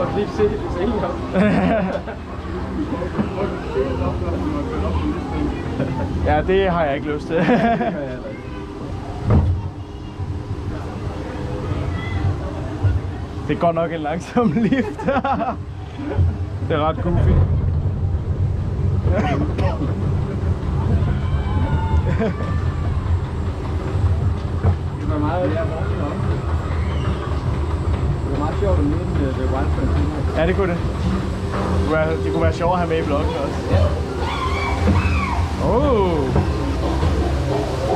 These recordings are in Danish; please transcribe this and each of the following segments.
Og lige se det selv op. Ja, det har jeg ikke lyst til. Det er godt nok en langsom lift. Det er ret goofy. Det var meget sjovt at møde The Wild Fantasiana. Ja, det kunne det. Det kunne være sjovt at have med i vloggen også. Ja. Oh!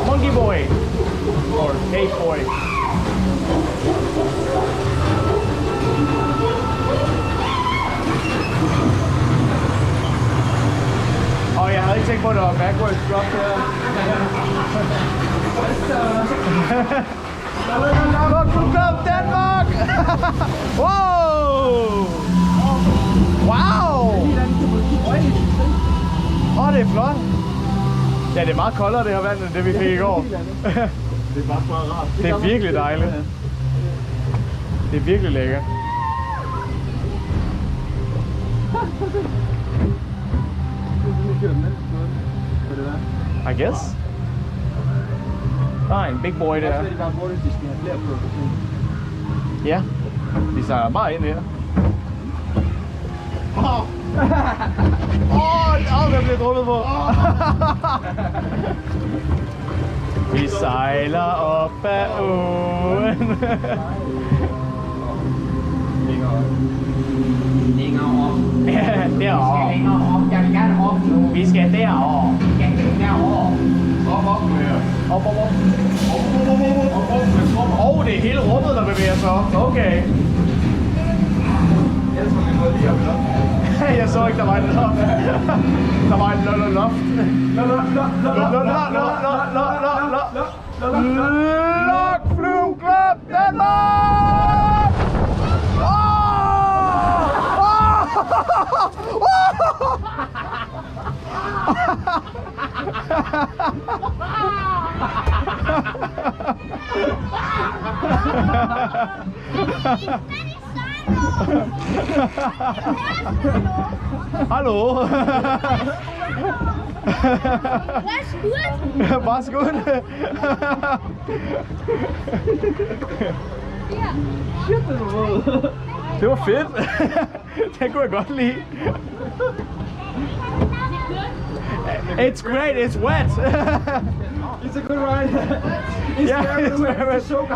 Monkey boy! Or cave boy. Og jeg havde ikke tænkt på, at der var backwards drop der. Club Danmark! Wow! Wow! Det er flot. Ja, det er meget koldere det her vand, end det vi fik i går. Det er bare meget rart. Det er virkelig dejligt. Det er virkelig lækkert. I guess. Der er en big boy der. Ja, de sejler bare ind her. Der bliver drukket på. Vi sejler op ad åen. Længere op. Ja, derovre. Længere op. Jeg vil gerne op nu. Vi skal derovre. Jeg vil derovre. Op nu her. Op. Det er hele rummet, der bevæger sig op. Okay. Jeg så ikke, der var en loft. Der var en loft. Lok Flume Club Danmark! Hallo. Was gut? Det var fedt. Det kunne jeg godt lide. It's great, it's wet. It's a good ride. It's very so